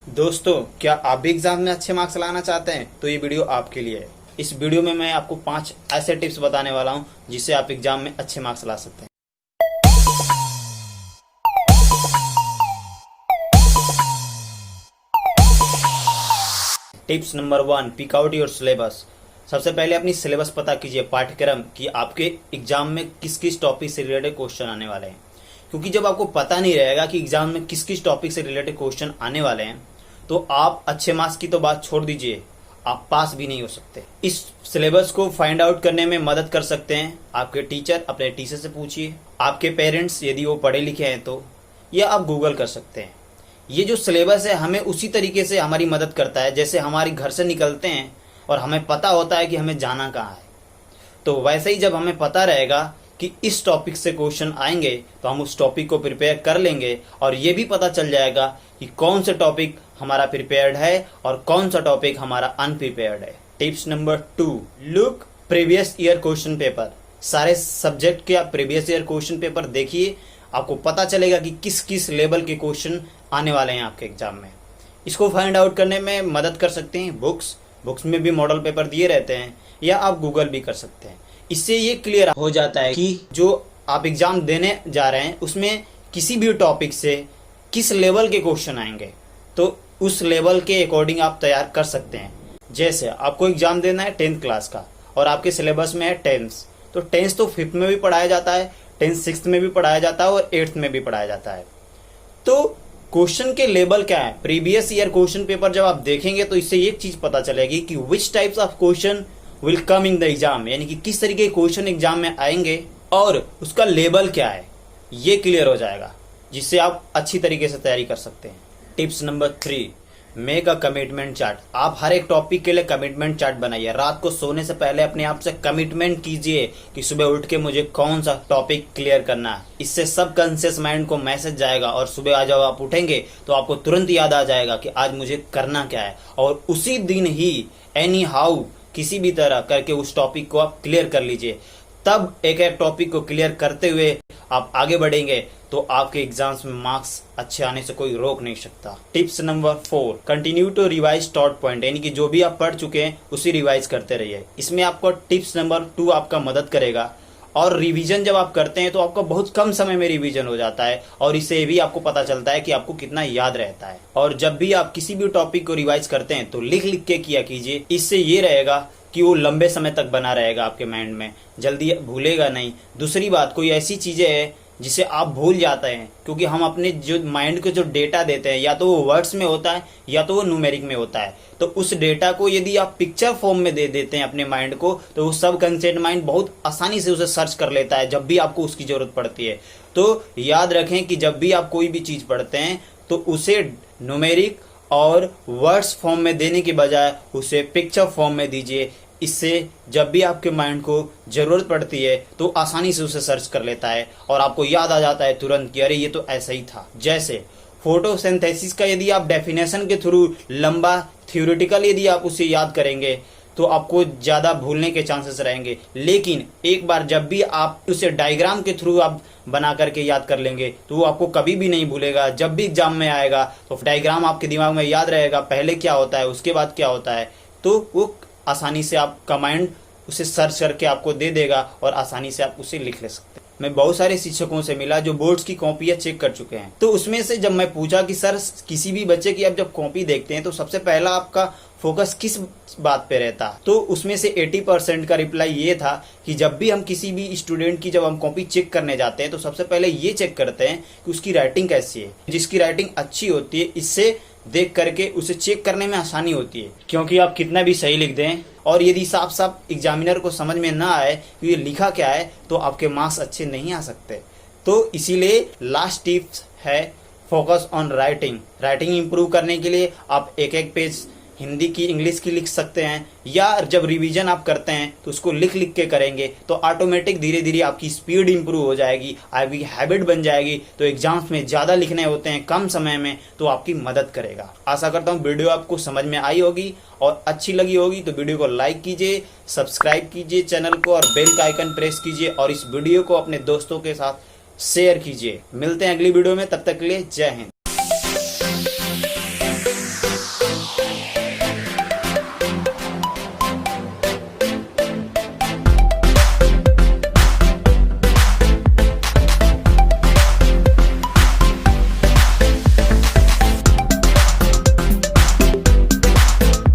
दोस्तों, क्या आप भी एग्जाम में अच्छे मार्क्स लाना चाहते हैं? तो ये वीडियो आपके लिए है। इस वीडियो में मैं आपको 5 ऐसे टिप्स बताने वाला हूं जिससे आप एग्जाम में अच्छे मार्क्स ला सकते हैं। Tips number 1, pick out your syllabus. सबसे पहले अपनी सिलेबस पता कीजिए, पाठ्यक्रम कि आपके एग्जाम में किस किस टॉपिक से रिलेटेड क्वेश्चन आने वाले हैं। क्योंकि जब आपको पता नहीं रहेगा कि एग्जाम में किस किस टॉपिक से रिलेटेड क्वेश्चन आने वाले हैं तो आप अच्छे मार्क्स की तो बात छोड़ दीजिए, आप पास भी नहीं हो सकते। इस सिलेबस को फाइंड आउट करने में मदद कर सकते हैं आपके टीचर। अपने टीचर से पूछिए, आपके पेरेंट्स यदि वो पढ़े लिखे हैं तो, या आप गूगल कर सकते हैं। ये जो सिलेबस है हमें उसी तरीके से हमारी मदद करता है जैसे हमारे घर से निकलते हैं और हमें पता होता है कि हमें जाना कहाँ है। तो वैसे ही जब हमें पता रहेगा कि इस टॉपिक से क्वेश्चन आएंगे तो हम उस टॉपिक को प्रिपेयर कर लेंगे और ये भी पता चल जाएगा कि कौन सा टॉपिक हमारा प्रिपेयर्ड है और कौन सा टॉपिक हमारा अनप्रिपेयर्ड है। Tips number 2, look previous year question paper. सारे सब्जेक्ट के आप प्रीवियस ईयर क्वेश्चन पेपर देखिए, आपको पता चलेगा कि किस किस लेवल के क्वेश्चन आने वाले हैं आपके एग्जाम में। इसको फाइंड आउट करने में मदद कर सकते हैं बुक्स में भी मॉडल पेपर दिए रहते हैं, या आप गूगल भी कर सकते हैं। इससे ये क्लियर हो जाता है कि जो आप एग्जाम देने जा रहे हैं उसमें किसी भी टॉपिक से किस लेवल के क्वेश्चन आएंगे, तो उस लेवल के अकॉर्डिंग आप तैयार कर सकते हैं। जैसे आपको एग्जाम देना है 10th क्लास का और आपके सिलेबस में है 10th, तो 10th तो 5th में भी पढ़ाया जाता है, 10th 6th में भी पढ़ाया जाता है और 8th में भी पढ़ाया जाता है। तो क्वेश्चन के लेवल क्या है, प्रीवियस ईयर क्वेश्चन पेपर जब आप देखेंगे तो इससे एक चीज पता चलेगी कि which types of question will come in the exam, यानी कि किस तरीके के क्वेश्चन एग्जाम में आएंगे और उसका लेवल क्या है, ये क्लियर हो जाएगा, जिससे आप अच्छी तरीके से तैयारी कर सकते हैं। Tips number 3, make a commitment chart. आप हर एक टॉपिक के लिए कमिटमेंट चार्ट बनाइए। रात को सोने से पहले अपने आप से कमिटमेंट कीजिए कि सुबह उठ के मुझे कौन सा टॉपिक क्लियर करना है। इससे सब कॉन्शियस माइंड को मैसेज जाएगा और सुबह आज जब आप उठेंगे तो आपको तुरंत याद आ जाएगा कि आज मुझे करना क्या है, और उसी दिन ही एनी हाउ किसी भी तरह करके उस टॉपिक को आप क्लियर कर लीजिए। तब एक एक टॉपिक को क्लियर करते हुए आप आगे बढ़ेंगे तो आपके एग्जाम्स में मार्क्स अच्छे आने से कोई रोक नहीं सकता। Tips number 4, continue to revise taught point, यानी कि जो भी आप पढ़ चुके हैं उसी रिवाइज करते रहिए। इसमें आपको टिप्स नंबर 2 आपका मदद करेगा। और रिवीजन जब आप करते हैं तो आपका बहुत कम समय में रिवीजन हो जाता है और इससे भी आपको पता चलता है कि आपको कितना याद रहता है। और जब भी आप किसी भी टॉपिक को रिवाइज करते हैं तो लिख लिख के किया कीजिए। इससे ये रहेगा कि वो लंबे समय तक बना रहेगा आपके माइंड में, जल्दी भूलेगा नहीं। दूसरी बात, कोई ऐसी चीजें हैं जिसे आप भूल जाते हैं, क्योंकि हम अपने जो माइंड को जो डेटा देते हैं या तो वो वर्ड्स में होता है या तो वो न्यूमेरिक में होता है। तो उस डेटा को यदि आप पिक्चर फॉर्म में दे देते हैं अपने माइंड को तो वो सब कॉन्शियस माइंड बहुत आसानी से उसे सर्च कर लेता है जब भी आपको उसकी जरूरत पड़ती है। तो याद रखें कि जब भी आप कोई भी चीज पढ़ते हैं तो उसे न्यूमेरिक और वर्ड्स फॉर्म में देने के बजाय उसे पिक्चर फॉर्म में दीजिए। इससे जब भी आपके माइंड को जरूरत पड़ती है तो आसानी से उसे सर्च कर लेता है और आपको याद आ जाता है तुरंत कि अरे ये तो ऐसा ही था। जैसे फोटोसिंथेसिस का यदि आप डेफिनेशन के थ्रू लंबा थ्योरेटिकल यदि आप उसे याद करेंगे तो आपको ज्यादा भूलने के चांसेस रहेंगे। लेकिन एक बार जब भी आप उसे डायग्राम के थ्रू आप बना करके याद कर लेंगे तो वो आपको कभी भी नहीं भूलेगा। जब भी एग्जाम में आएगा तो डायग्राम आपके दिमाग में याद रहेगा, पहले क्या होता है उसके बाद क्या होता है, तो वो आसानी से आपका माइंड उसे सर्च करके आपको दे देगा और आसानी से आप उसे लिख ले सकते हैं। मैं बहुत सारे शिक्षकों से मिला जो बोर्ड्स की कॉपियां चेक कर चुके हैं, तो उसमें से जब मैं पूछा कि सर किसी भी बच्चे की आप जब कॉपी देखते हैं तो सबसे पहला आपका फोकस किस बात पे रहता, तो उसमें से 80% का रिप्लाई ये था कि जब भी हम किसी भी स्टूडेंट की जब हम कॉपी चेक करने जाते हैं तो सबसे पहले ये चेक करते हैं कि उसकी राइटिंग कैसी है। जिसकी राइटिंग अच्छी होती है इससे देख करके उसे चेक करने में आसानी होती है, क्योंकि आप कितना भी सही लिख दें और यदि साफ साफ एग्जामिनर को समझ में ना आए कि ये लिखा क्या है तो आपके मार्क्स अच्छे नहीं आ सकते। तो इसीलिए लास्ट टिप्स है focus on writing. Writing improve करने के लिए आप एक एक पेज हिंदी की इंग्लिश की लिख सकते हैं, या जब रिवीजन आप करते हैं तो उसको लिख लिख के करेंगे तो ऑटोमेटिक धीरे धीरे आपकी स्पीड इंप्रूव हो जाएगी, आपकी हैबिट बन जाएगी। तो एग्जाम्स में ज़्यादा लिखने होते हैं कम समय में, तो आपकी मदद करेगा। आशा करता हूँ वीडियो आपको समझ में आई होगी और अच्छी लगी होगी। तो वीडियो को लाइक कीजिए, सब्सक्राइब कीजिए चैनल को और बेल का आइकन प्रेस कीजिए और इस वीडियो को अपने दोस्तों के साथ शेयर कीजिए। मिलते हैं अगली वीडियो में, तब तक के लिए जय हिंद।